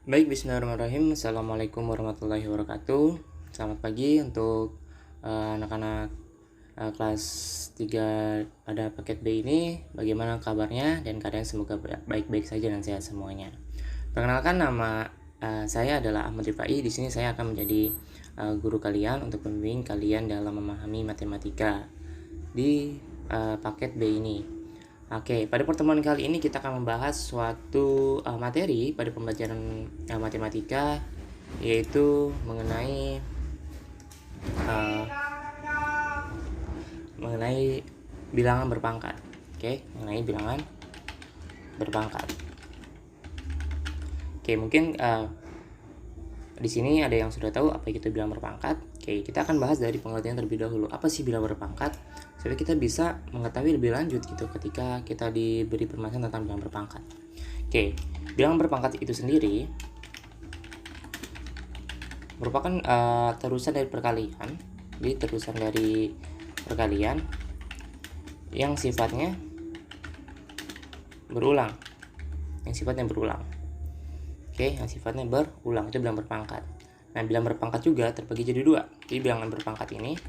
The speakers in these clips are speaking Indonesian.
Baik, bismillahirrahmanirrahim. Assalamualaikum warahmatullahi wabarakatuh. Selamat pagi untuk anak-anak kelas 3 pada paket B ini. Bagaimana kabarnya dan kalian semoga baik-baik saja dan sehat semuanya. Perkenalkan, nama saya adalah Ahmad Rifai. Di sini saya akan menjadi guru kalian untuk membimbing kalian dalam memahami matematika di paket B ini. Oke, pada pertemuan kali ini kita akan membahas suatu materi pada pembelajaran matematika, yaitu mengenai bilangan berpangkat. Oke, mengenai bilangan berpangkat. Oke, mungkin di sini ada yang sudah tahu apa itu bilangan berpangkat. Oke, kita akan bahas dari pengertian terlebih dahulu. Apa sih bilangan berpangkat? Supaya kita bisa mengetahui lebih lanjut gitu ketika kita diberi permasalahan tentang bilangan berpangkat. Oke, bilangan berpangkat itu sendiri merupakan terusan dari perkalian. Jadi terusan dari perkalian yang sifatnya berulang. Oke, yang sifatnya berulang itu bilangan berpangkat. Nah, bilangan berpangkat juga terbagi jadi dua. Jadi bilangan berpangkat ini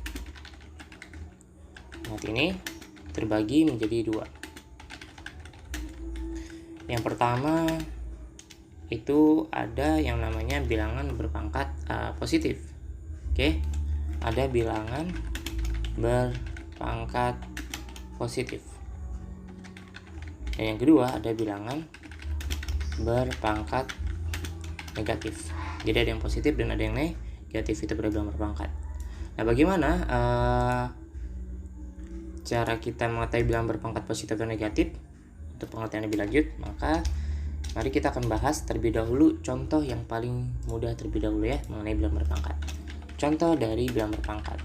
terbagi menjadi dua. Yang pertama itu ada yang namanya bilangan berpangkat positif. Oke, ada bilangan berpangkat positif. Dan yang kedua ada bilangan berpangkat negatif. Jadi ada yang positif dan ada yang negatif, itu pada bilangan berpangkat. Nah, bagaimana cara kita mengetahui bilangan berpangkat positif dan negatif? Untuk pengertian lebih lanjut, maka mari kita akan bahas terlebih dahulu contoh yang paling mudah terlebih dahulu ya mengenai bilangan berpangkat. Contoh dari bilangan berpangkat.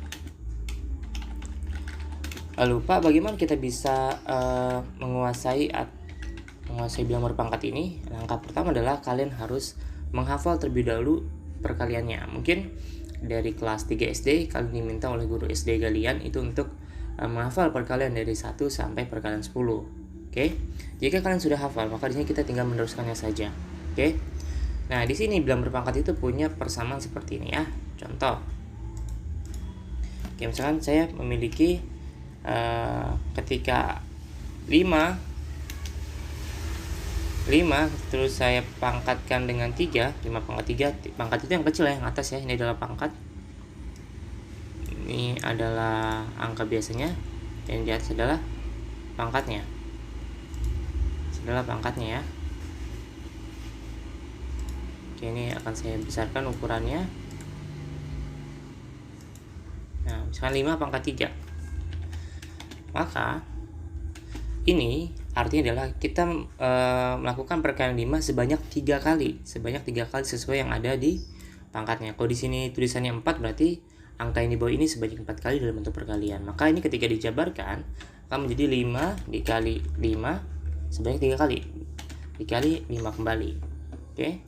Lalu Pak, bagaimana kita bisa menguasai bilangan berpangkat ini? Langkah pertama adalah kalian harus menghafal terlebih dahulu perkaliannya. Mungkin dari kelas 3 SD kalian diminta oleh guru SD kalian itu untuk menghafal perkalian dari 1 sampai perkalian 10. Oke. Jika kalian sudah hafal, maka di sini kita tinggal meneruskannya saja. Oke. Nah, di sini bilangan berpangkat itu punya persamaan seperti ini ya. Contoh. Oke, misalkan saya memiliki ketika 5 terus saya pangkatkan dengan 3, 5 pangkat 3, pangkat itu yang kecil ya, yang atas ya, ini adalah pangkat. Ini adalah angka biasanya, dan di atas adalah pangkatnya. Ya. Oke, ini akan saya besarkan ukurannya. Nah, misalkan 5 pangkat 3. Maka ini artinya adalah kita melakukan perkalian 5 sebanyak 3 kali. Sesuai yang ada di pangkatnya. Kalau di sini tulisannya 4, berarti angka yang di bawah ini sebanyak 4 kali dalam bentuk perkalian. Maka ini ketika dijabarkan akan menjadi 5 dikali 5 sebanyak 3 kali. Dikali 5 kembali. Oke.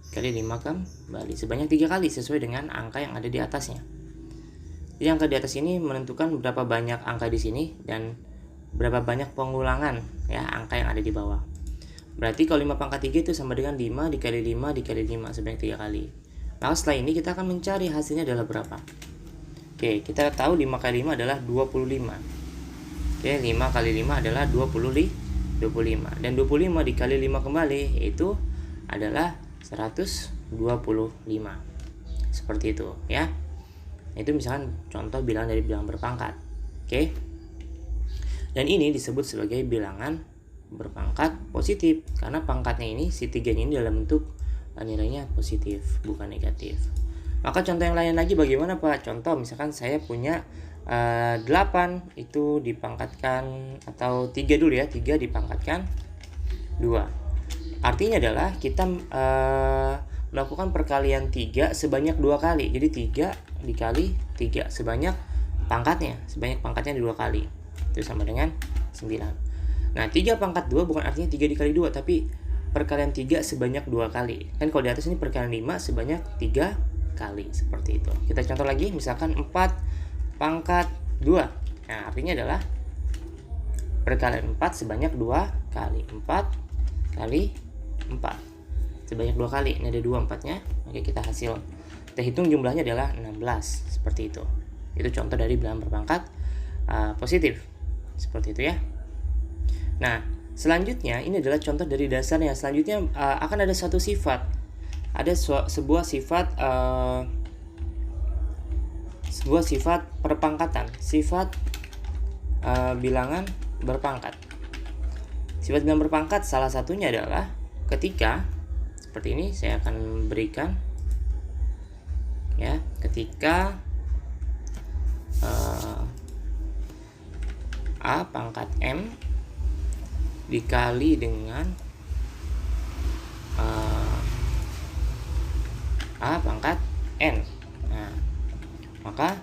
Dikali 5 kembali sebanyak 3 kali sesuai dengan angka yang ada di atasnya. Jadi angka di atas ini menentukan berapa banyak angka di sini dan berapa banyak pengulangan ya angka yang ada di bawah. Berarti kalau 5 pangkat 3 itu sama dengan 5 dikali 5 dikali 5 sebanyak 3 kali. Maka setelah ini kita akan mencari hasilnya adalah berapa. Oke, kita tahu 5 kali 5 adalah 25. Oke, 5 kali 5 adalah 25. Dan 25 dikali 5 kembali itu adalah 125. Seperti itu ya. Itu misalkan contoh bilangan dari bilangan berpangkat. Oke. Dan ini disebut sebagai bilangan berpangkat positif karena pangkatnya ini si 3-nya ini dalam bentuk nilainya positif, bukan negatif. Maka contoh yang lain lagi bagaimana Pak? Contoh misalkan saya punya 8 itu dipangkatkan, atau 3 dulu ya, 3 dipangkatkan 2. Artinya adalah kita melakukan perkalian 3 sebanyak 2 kali. Jadi 3 dikali 3 sebanyak pangkatnya 2 kali. Itu sama dengan 9. Nah, 3 pangkat 2 bukan artinya 3 dikali 2, tapi perkalian 3 sebanyak 2 kali. Kan kalau di atas ini perkalian 5 sebanyak 3 kali. Seperti itu. Kita contoh lagi, misalkan 4 pangkat 2. Nah, artinya adalah perkalian 4 sebanyak 2 kali. 4 kali 4. sebanyak 2 kali. Ini ada 2 4-nya. Oke, kita hitung jumlahnya adalah 16, seperti itu. Itu contoh dari bilangan berpangkat positif, seperti itu ya. Nah, selanjutnya ini adalah contoh dari dasarnya. Selanjutnya akan ada satu sifat, ada sebuah sifat perpangkatan, sifat bilangan berpangkat. Sifat bilangan berpangkat salah satunya adalah ketika seperti ini. Saya akan berikan ya, ketika A pangkat M dikali dengan A pangkat N. Nah, maka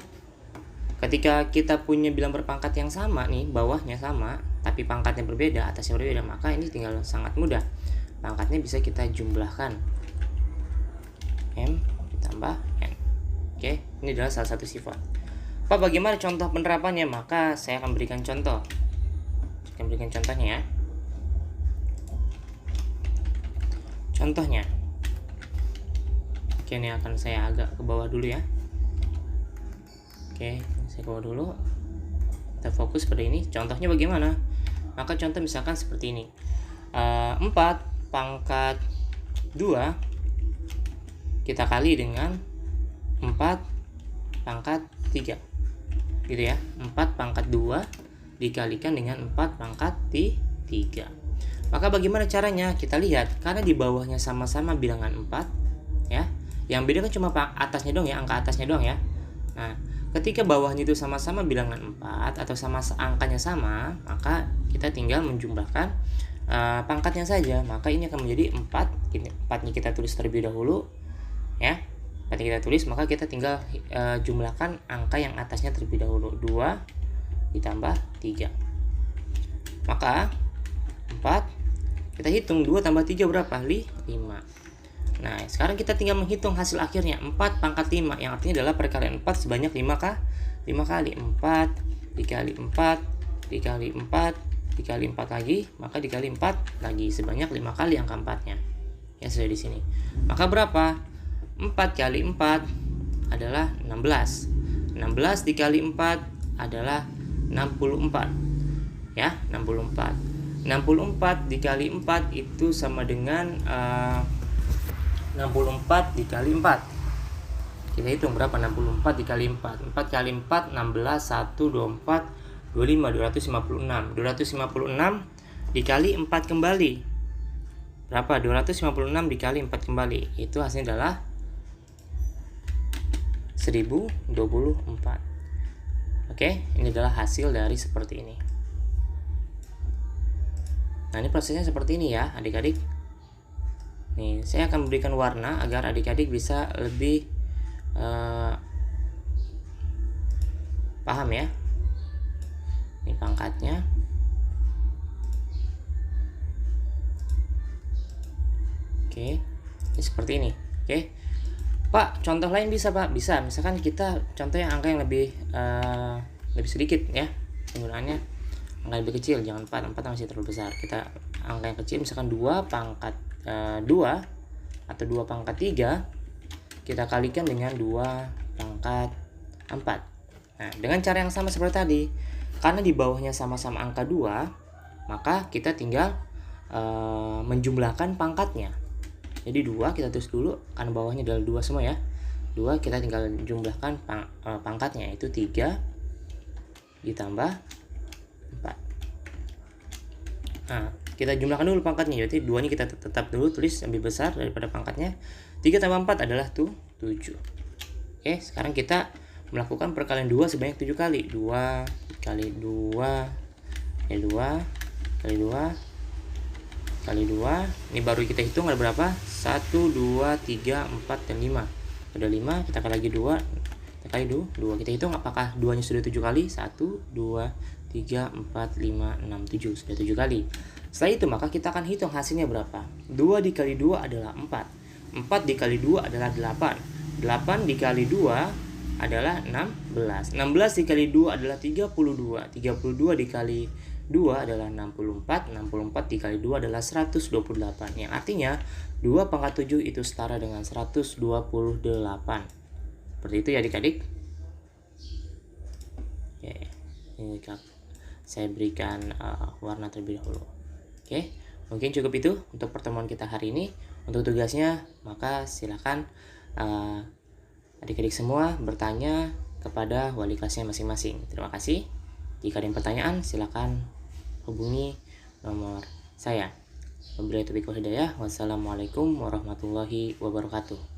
ketika kita punya bilangan berpangkat yang sama nih, bawahnya sama tapi pangkatnya berbeda, atasnya berbeda, maka ini tinggal sangat mudah. Pangkatnya bisa kita jumlahkan, M ditambah N. Oke, ini adalah salah satu sifat. Pak, bagaimana contoh penerapannya? Maka saya akan berikan contoh. Saya akan berikan contohnya ya. Contohnya. Oke, ini akan saya agak ke bawah dulu ya. Oke, saya ke bawah dulu. Kita fokus pada ini. Contohnya bagaimana? Maka contoh misalkan seperti ini. 4 pangkat 2 kita kali dengan 4 pangkat 3. Gitu ya. 4 pangkat 2 dikalikan dengan 4 pangkat 3. Maka bagaimana caranya? Kita lihat, karena di bawahnya sama-sama bilangan 4 ya. Yang beda kan cuma atasnya doang ya, angka atasnya doang ya. Nah, ketika bawahnya itu sama-sama bilangan 4 atau sama angkanya sama, maka kita tinggal menjumlahkan pangkatnya saja. Maka ini akan menjadi 4. 4-nya kita tulis terlebih dahulu ya. 4-nya kita tulis, maka kita tinggal jumlahkan angka yang atasnya terlebih dahulu. 2 ditambah 3. Maka 4, kita hitung 2 tambah 3 berapa? 5. Nah, sekarang kita tinggal menghitung hasil akhirnya. 4 pangkat 5, yang artinya adalah perkalian 4 sebanyak 5 kali. 4 dikali 4 dikali 4 dikali 4 lagi, maka dikali 4 lagi, sebanyak 5 kali angka 4-nya. Ya, sudah di sini. Maka berapa? 4 kali 4 adalah 16. 16 dikali 4 adalah 64. Ya, 64. 64 dikali 4 itu sama dengan 64 dikali 4. Kita hitung berapa? 64 dikali 4. 4 kali 4 16, 1 24 25, 256. 256 dikali 4 kembali. Berapa? 256 dikali 4 kembali. Itu hasilnya adalah 1024. Oke, ini adalah hasil dari seperti ini. Nah, ini prosesnya seperti ini ya, adik-adik. Nih, saya akan memberikan warna agar adik-adik bisa lebih paham ya. Ini pangkatnya. Oke, ini seperti ini. Oke, Pak, contoh lain bisa Pak? Bisa. Misalkan kita contoh yang angka yang lebih sedikit ya penggunaannya, angka lebih kecil, jangan 4 masih terlalu besar. Kita angka yang kecil, misalkan 2 pangkat 2 atau 2 pangkat 3 kita kalikan dengan 2 pangkat 4. Nah, dengan cara yang sama seperti tadi, karena di bawahnya sama-sama angka 2, maka kita tinggal menjumlahkan pangkatnya. Jadi 2 kita tulis dulu, karena bawahnya adalah 2 semua ya. 2 kita tinggal jumlahkan pangkatnya, itu 3 ditambah 4. Nah, kita jumlahkan dulu pangkatnya, jadi 2 ini kita tetap dulu tulis lebih besar daripada pangkatnya. 3 tambah 4 adalah 7. Oke, sekarang kita melakukan perkalian 2 sebanyak 7 kali. 2 kali 2 kali 2 kali 2 kali 2. Ini baru kita hitung ada berapa? 1, 2, 3, 4, dan 5. Ada 5, kita kali lagi 2. Kita kali 2. Kita hitung apakah 2-nya sudah 7 kali? 1, 2, 3, 4, 5, 6, 7. Sudah 7 kali. Setelah itu maka kita akan hitung hasilnya berapa. 2 dikali 2 adalah 4. 4 dikali 2 adalah 8. 8 dikali 2 adalah 16. 16 dikali 2 adalah 32. 32 dikali 2 adalah 64. 64 dikali 2 adalah 128. Yang artinya 2 pangkat 7 itu setara dengan 128. Seperti itu ya adik-adik. Oke, ini saya berikan warna terlebih dahulu. Oke, mungkin cukup itu untuk pertemuan kita hari ini. Untuk tugasnya, maka silakan adik-adik semua bertanya kepada wali kelasnya masing-masing. Terima kasih. Jika ada yang pertanyaan, silakan hubungi nomor saya. Wabillahi taufiq wal hidayah. Wassalamualaikum warahmatullahi wabarakatuh.